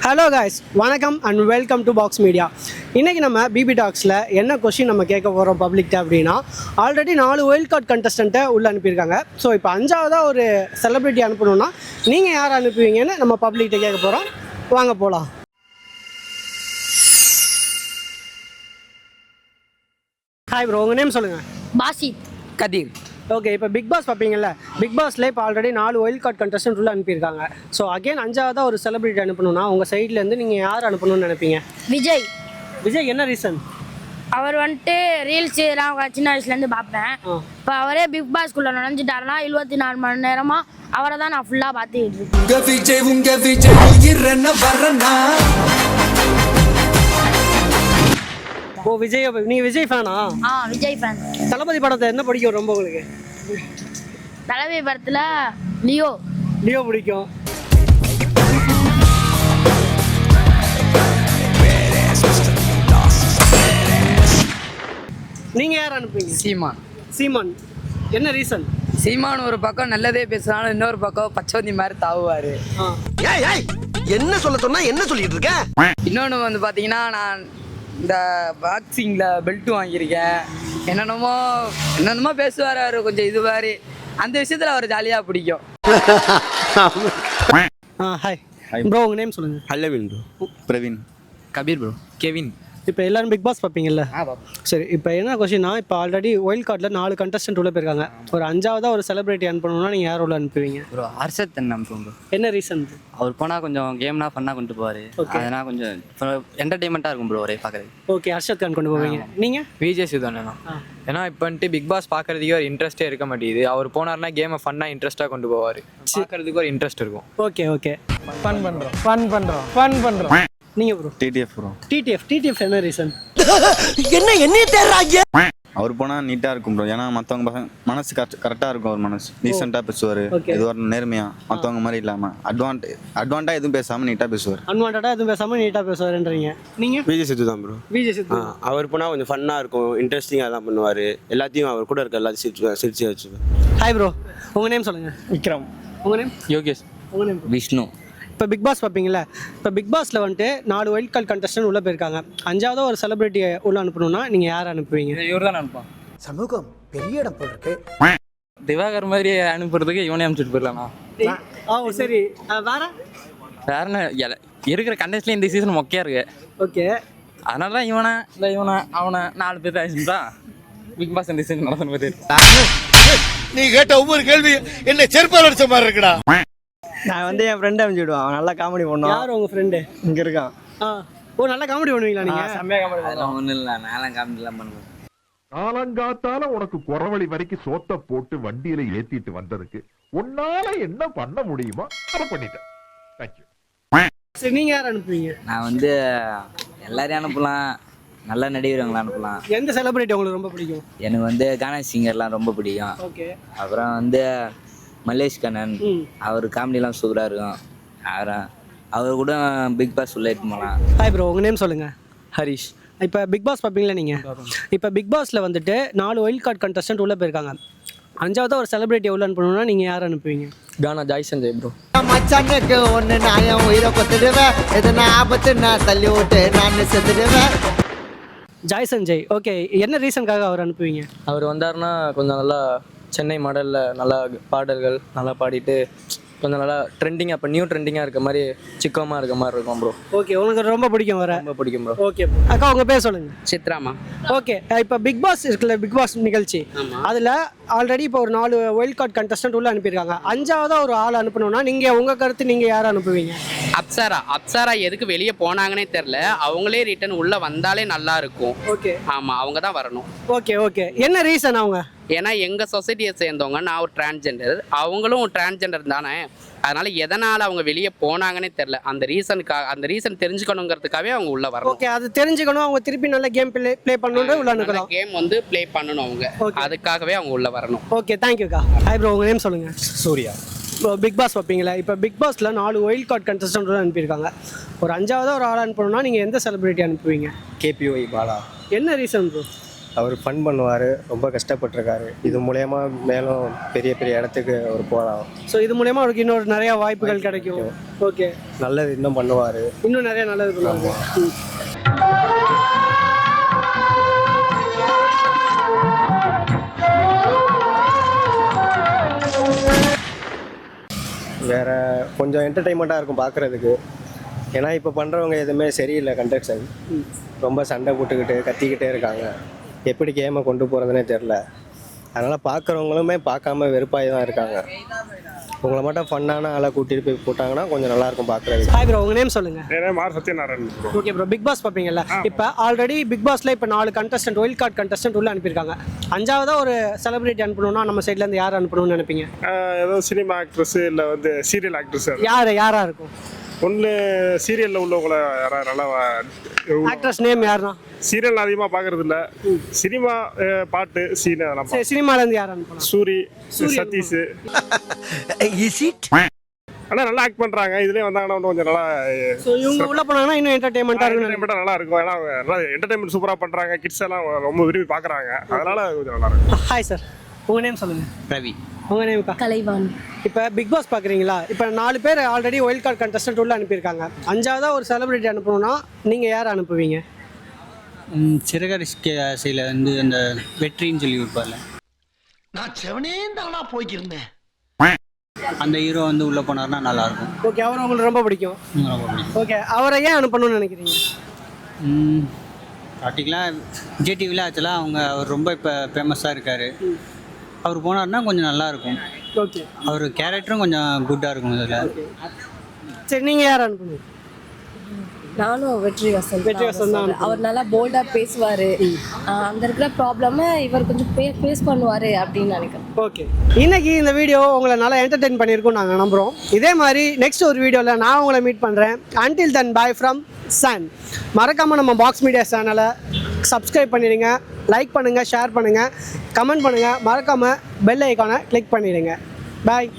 Hello guys, வணக்கம் and welcome to box media. இன்றைக்கி நம்ம பிபி டாக்ஸில் என்ன கொஸ்டின் நம்ம கேட்க போகிறோம் பப்ளிக்கிட்ட அப்படின்னா, ஆல்ரெடி 4 ஒயில்ட் கார்டு கண்டஸ்டண்ட்டை உள்ளே அனுப்பியிருக்காங்க. ஸோ இப்போ 5ஆவதாக ஒரு செலிப்ரிட்டி அனுப்பணுன்னா நீங்கள் யார் அனுப்புவீங்கன்னு நம்ம பப்ளிக்கிட்ட கேட்க போகிறோம். வாங்க போகலாம். ஹாய் ப்ரோ, உங்கள் நேம் சொல்லுங்கள். பாசித். கதீர். ஓகே, இப்போ பிக் பாஸ் பார்ப்பீங்கல்ல, பிக் பாஸில் இப்போ ஆல்ரெடி 4 ஒயில்ட் கார்டு கண்டஸ்டன்ட் உள்ள அனுப்பியிருக்காங்க. ஸோ அகைன் 5ஆவதாக ஒரு செலிபிரிட்டி அனுப்பணும்னா உங்கள் சைட்லேருந்து நீங்கள் யார் அனுப்பணும்னு நினைப்பீங்க? விஜய். விஜய் என்ன ரீசன்? அவர் வந்துட்டு ரீல்ஸ் எல்லாம் சின்ன வயசுலேருந்து பார்ப்பேன். இப்போ அவரே பிக் பாஸ்குள்ளே நுழைஞ்சிட்டாருன்னா 24 மணி நேரமாக அவரை தான் நான் ஃபுல்லாக பார்த்துக்கிட்டு இருக்கேன். ஓ, விஜய். நீங்கள் விஜய் ஃபேனா? விஜய் ஃபேன். தளபதி படத்தை என்ன பிடிக்கும் ரொம்ப உங்களுக்கு? தளபதி படத்தில் லியோ. லியோ பிடிக்கும். நீங்கள் யார் அனுப்புவீங்க? சீமான். சீமான் என்ன ரீசன்? சீமான் ஒரு பக்கம் நல்லதே பேசுனாலும் இன்னொரு பக்கம் பச்சவந்தி மாதிரி தாவுவார். என்ன சொல்ல சொன்னா என்ன சொல்லிட்டு இருக்க? இன்னொன்று வந்து பார்த்தீங்கன்னா, நான் இந்த பாக்ஸிங்கில் பெல்ட்டு வாங்கியிருக்கேன். என்னென்னமோ பேசுவார் அவர், கொஞ்சம் இது மாதிரி. அந்த விஷயத்தில் அவர் ஜாலியாக பிடிக்கும். ஹாய் ப்ரோ, உங்கள் நேம் சொல்லுங்கள். ஹல்லவின் bro. Praveen. Kabir bro. Kevin. இப்போ எல்லாரும் பிக் பாஸ் பார்ப்பீங்கல்ல? சரி, இப்போ என்ன கொஸ்டின்னா, இப்போ ஆல்ரெடி ஒயில்ட் கார்டில் 4 கண்டஸ்டன்ட் உள்ள போயிருக்காங்க. ஒரு 5ஆவதாக ஒரு செலிபிரிட்டி அனுப்பணும்னா நீங்கள் யார் உள்ள அனுப்புவீங்க? ப்ரோ ஹர்ஷத் அனுப்புவோம் ப்ரோ. என்ன ரீசன்? அவர் போனால் கொஞ்சம் கேம்லாம் ஃபன்னாக கொண்டு போவார். அதனால் கொஞ்சம் என்டர்டைன்மெண்ட்டாக இருக்கும் ப்ரோ ஒரே பார்க்குறது. ஓகே, ஹர்ஷத் கான் கொண்டு போவீங்க. நீங்கள்? விஜய் சிவதானண்ணா. ஏன்னா இப்போ வந்துட்டு பிக் பாஸ் பார்க்கறதுக்கு ஒரு இன்ட்ரெஸ்ட்டே இருக்க மாட்டேங்குது. அவர் போனார்னா கேமை ஃபன்னாக இன்ட்ரெஸ்ட்டாக கொண்டு போவார். பார்க்கறதுக்கு ஒரு இன்ட்ரெஸ்ட் இருக்கும். ஓகே ஓகே, ஃபன் பண்ணுறோம். நீங்கள் ப்ரோ? TTF bro. டிடிஎஃப் என்ன ரீசன்? என்ன தேடுறாங்க? அவர் போனால் நீட்டாக இருக்கும் ப்ரோ. ஏன்னா மற்றவங்க பசங்க மனசு கரெக்டாக இருக்கும். அவர் மனசு டீசெண்டாக பேசுவார். எதுவாக நேர்மையாக, மற்றவங்க மாதிரி இல்லாமல் அட்வான்ட்டாக எதுவும் பேசாமல் நீட்டாக பேசுவார். அன்வான்டாக எதுவும் பேசாமல் நீட்டாக பேசுவாருன்றீங்க. நீங்கள்? விஜய் சித்து தான் ப்ரோ. விஜய் சித்து. அவர் போனால் கொஞ்சம் ஃபன்னாக இருக்கும், இன்ட்ரெஸ்டிங்காக தான் பண்ணுவார். எல்லாத்தையும் அவர் கூட இருக்க எல்லாத்தையும் சிரிச்சு வச்சுருவார். ஹாய் ப்ரோ, உங்கள் நேம் சொல்லுங்கள். விக்ரம். உங்கள் நேம்? யோகேஷ். உங்கள் நேம்? விஷ்ணு. இப்போ பிக் பாஸ் பார்ப்பீங்களா? இப்போ பிக் பாஸில் வந்துட்டு 4 ஒயில்ட் கார்டு கண்டஸ்டன்ட் உள்ளே போயிருக்காங்க. 5ஆவதாக ஒரு செலிபிரிட்டியை உள்ளே அனுப்பணும்னா நீங்கள் யார் அனுப்புவீங்க? இவர் தான் அனுப்பான். சமூகம் பெரிய இடம் போல் இருக்கு. திவாகர் மாதிரி அனுப்புறதுக்கு இவனே அனுப்பிச்சுட்டு போயிடலாம்ண்ணா. சரி, வேற என்ன இருக்கிற கண்டஸ்ட்லேயும் இந்த சீசன் மொக்கையாக இருக்கு. ஓகே, அதனால தான் இவனை அவனை 4 பேர் தான் பிக் பாஸ் இந்த சீசன் நடத்தணும் போது. நீ கேட்ட ஒவ்வொரு கேள்வி என்ன செருப்பால் அடிச்ச மாதிரி இருக்குடா. நான் வந்து என் ஃப்ரெண்டை அனுப்பிச்சுடுவான். அவன் நல்லா காமெடி பண்ணுவான். யார் உங்கள் ஃப்ரெண்டு? இங்கே இருக்கான். ஓ, நல்லா காமெடி பண்ணுவீங்களா நீங்கள்? செம்மையாக காமெடி பண்ணுவான். அதெல்லாம் ஒன்றும் இல்லை, நான்லாம் காமெடிலாம் பண்ணுவேன். காலங்காத்தால உனக்கு குறவழி வரைக்கும் சோத்த போட்டு வண்டியில ஏத்திட்டு வந்ததுக்கு உன்னால என்ன பண்ண முடியுமோ அதை பண்ணிட்டேன். தேங்க்யூ. சரி, நீங்கள் யார் அனுப்புவீங்க? நான் வந்து எல்லாரையும் அனுப்பலாம், நல்ல நடிகர்களை அனுப்பலாம். எந்த செலிபிரிட்டி உங்களுக்கு ரொம்ப பிடிக்கும்? எனக்கு வந்து கானா சிங்கர்லாம் ரொம்ப பிடிக்கும். ஓகே. அப்புறம் வந்து மலேஷ் கண்ணன், அவர் காமெடிலாம் சூப்பராக இருக்கும். அவர் கூட பிக் பாஸ் உள்ள போகலாம். ஹாய் ப்ரோ, உங்கள் நேம் சொல்லுங்கள். ஹரிஷ். இப்போ பிக் பாஸ் பார்ப்பீங்களா நீங்கள்? இப்போ பிக் பாஸில் வந்துட்டு 4 ஒயில்ட் கார்டு கண்டஸ்டன்ட் உள்ளே போயிருக்காங்க. 5ஆவதாக ஒரு செலிபிரிட்டி உள்ள அனுப்பணும்னா நீங்கள் யார் அனுப்புவீங்க? கானா ஜாய்சன் ஜெய் ப்ரோ. மச்சானுக்கு ஒன்று நான் உயிரை கொத்துடுவேன். எதனா ஆபத்து நான் தள்ளி விட்டு நான் செத்துடுவேன். ஜாய்சன் ஜெய். ஓகே, என்ன ரீசனுக்காக அவர் அனுப்புவீங்க? அவர் வந்தாருன்னா கொஞ்சம் நல்லா சென்னை மாடலில் நல்லா பாடல்கள் நல்லா பாடிட்டு கொஞ்சம் நல்லா ட்ரெண்டிங்காக, இப்போ நியூ ட்ரெண்டிங்காக இருக்க மாதிரி சிக்கமாக இருக்க மாதிரி இருக்கும் ப்ரோ. ஓகே, உங்களுக்கு ரொம்ப பிடிக்கும் வர? ரொம்ப பிடிக்கும் ப்ரோ. ஓகே அக்கா, உங்கள் பேர் சொல்லுங்கள். சித்ராமா. ஓகே, இப்போ பிக் பாஸ் இருக்குல்ல, பிக் பாஸ் நிகழ்ச்சி, அதில் ஆல்ரெடி இப்போ ஒரு 4 ஒயில்ட் கார்டு கண்டஸ்டன்ட் உள்ளே அனுப்பியிருக்காங்க. 5ஆவதாக ஒரு ஆள் அனுப்பணும்னா நீங்கள் உங்கள் கருத்து நீங்கள் யாரை அனுப்புவீங்க? அப்சரா எதுக்கு வெளியே போனாங்கன்னே தெரில. அவங்களே ரிட்டர்ன் உள்ளே வந்தாலே நல்லா இருக்கும். ஓகே. ஆமாம், அவங்க தான் வரணும். ஓகே, என்ன ரீசன் அவங்க? ஏன்னா எங்கள் சொசைட்டியை சேர்ந்தவங்க, நான் ஒரு டிரான்ஸ்ஜெண்டர், அவங்களும் டிரான்ஸ்ஜெண்டர் தானே. அதனால் எதனால் அவங்க வெளியே போனாங்கன்னே தெரில. அந்த ரீசன் தெரிஞ்சுக்கணுங்கிறதுக்காகவே அவங்க உள்ளே வரணும். ஓகே, அது தெரிஞ்சுக்கணும். அவங்க திருப்பி நல்ல கேம் ப்ளே பண்ணணுன்ற உள்ள அனுப்பலாம். கேம் வந்து ப்ளே பண்ணணும் அவங்க. அதுக்காகவே அவங்க உள்ளே வரணும். ஓகே, தேங்க்யூக்கா. ஹாய் ப்ரோ, உங்கள் நேம் சொல்லுங்கள். சூர்யா. இப்போ பிக் பாஸ் பார்ப்பீங்களா? இப்போ பிக் பாஸில் 4 ஒயில்ட் கார்டு கண்டஸ்டன்ட் அனுப்பியிருக்காங்க. ஒரு 5ஆவதாக ஒரு ஆள் அனுப்பணும்னா நீங்கள் எந்த செலிபிரிட்டி அனுப்புவீங்க? கேபிஒய் பாலா. என்ன ரீசன் ப்ரோ? அவர் ஃபன் பண்ணுவார், ரொம்ப கஷ்டப்பட்டிருக்காரு. இது மூலயமா மேலும் பெரிய பெரிய இடத்துக்கு அவர் போகலாம். ஸோ இது மூலயமா அவருக்கு இன்னொரு நிறைய வாய்ப்புகள் கிடைக்கும். ஓகே, நல்லது இன்னும் பண்ணுவார். இன்னும் நிறைய நல்லது பண்ணுவாங்க. வேறு கொஞ்சம் என்டர்டெயின்மெண்ட்டாக இருக்கும் பார்க்குறதுக்கு. ஏன்னா இப்போ பண்ணுறவங்க எதுவுமே சரியில்லை. கண்டக்ஷன் ரொம்ப சண்டை போட்டுக்கிட்டு கத்திக்கிட்டே இருக்காங்க. எப்படி கேமை கொண்டு போகிறதுனே தெரில. அதனால் பார்க்குறவங்களுமே பார்க்காம வெறுப்பாகி தான் இருக்காங்க. உங்களை மட்டும் ஃபன்னான ஆளை கூட்டிகிட்டு போய் போட்டாங்கன்னா கொஞ்சம் நல்லாயிருக்கும் பார்க்குறதுக்கு. ஹாய் ப்ரோ, உங்கள் நேம் சொல்லுங்கள். என் பேர் Satyanarayan. Okay bro, big boss பார்ப்பீங்கல்ல? இப்போ ஆல்ரெடி பிக் பாஸில் இப்போ 4 கண்டஸ்டன்ட் ஒயில்ட் கார்டு கண்டஸ்டன்ட் உள்ளே அனுப்பியிருக்காங்க. 5ஆவதாக ஒரு செலிபிரிட்டி அனுப்பணும்னா நம்ம சைட்லேருந்து யார் அனுப்பணும்னு நினைப்பீங்க? ஏதோ சினிமா ஆக்ட்ரஸ் இல்லை சீரியல் ஆக்ட்ரஸ். யாராக இருக்கும்? ஒன்று சீரியலில் உள்ளவங்கள யாராவது நல்லா ஆக்ட்ரஸ் நேம் யாருன்னா? சீரியல் அதிகமாக பார்க்கறது இல்லை. சினிமா பாட்டு சீன் அதெல்லாம். சரி, சினிமாலேருந்து யார் அனுப்பணும்? சூரி, சதீஷ். ஆனால் நல்லா ஆக்ட் பண்ணுறாங்க. இதுலேயே வந்தாங்கன்னா கொஞ்சம் நல்லா. ஸோ இவங்க உள்ளே போனாங்கன்னா இன்னும் என்டர்டைன்மெண்ட்டாக இருக்கும். நல்லா இருக்கும். ஏன்னா நல்லா என்டர்டைன்மெண்ட் சூப்பராக பண்ணுறாங்க. கிட்ஸ் எல்லாம் ரொம்ப விரும்பி பார்க்குறாங்க. அதனால கொஞ்சம் நல்லா இருக்கும். ஹாய் சார், உங்கள் நேம் சொல்லுங்கள். ரவி. உங்கள் நேம்க்கா? கலைவான். இப்போ பிக் பாஸ் பார்க்குறீங்களா? இப்போ 4 பேர் ஆல்ரெடி ஒயில்ட் கார்டு கண்டஸ்டன்ட் உள்ள அனுப்பியிருக்காங்க. 5ஆவதாக ஒரு செலிபிரிட்டி அனுப்பணும்னா நீங்கள் யார் அனுப்புவீங்க? சிறகரிஷ்க ஆசையில் வந்து அந்த வெற்றின்னு சொல்லி கொடுப்பார்ல, நான் செவனே தானா போய்க்கிருந்தேன். அந்த ஹீரோ வந்து உள்ளே போனார்னா நல்லாயிருக்கும். ஓகே, அவர் உங்களுக்கு ரொம்ப பிடிக்கும். ரொம்ப பிடிக்கும். ஓகே, அவரை ஏன் அனுப்பணும்னு நினைக்கிறீங்க? பார்ட்டிக்கலாக விஜய் டிவியில் ஆக்சுவலாக அவர் ரொம்ப இப்போ ஃபேமஸாக இருக்கார். அவர் போனார்னா கொஞ்சம் நல்லாயிருக்கும். ஓகே, அவர் கேரக்டரும் கொஞ்சம் குட்டாக இருக்கும் இதில். சரி, நீங்கள் யார் அனுப்பணும்? நானும் வெற்றி வசந்த் தான். அவர் நல்லா போல்டாக பேசுவார். அங்கே இருக்கிற ப்ராப்ளமை இவர் கொஞ்சம் ஃபேஸ் பண்ணுவார் அப்படின்னு நினைக்கிறேன். ஓகே, இன்னைக்கு இந்த வீடியோ உங்களை நல்லா என்டர்டெயின் பண்ணியிருக்கோம் நாங்கள் நம்புகிறோம். இதே மாதிரி நெக்ஸ்ட் ஒரு வீடியோவில் நான் உங்களை மீட் பண்ணுறேன். Until then bye from Sun. மறக்காமல் நம்ம பாக்ஸ் மீடியா சேனலை சப்ஸ்கிரைப் பண்ணிடுங்க, லைக் பண்ணுங்கள், ஷேர் பண்ணுங்கள், கமெண்ட் பண்ணுங்கள். மறக்காமல் பெல் ஐக்கானை கிளிக் பண்ணிடுங்க. பாய்.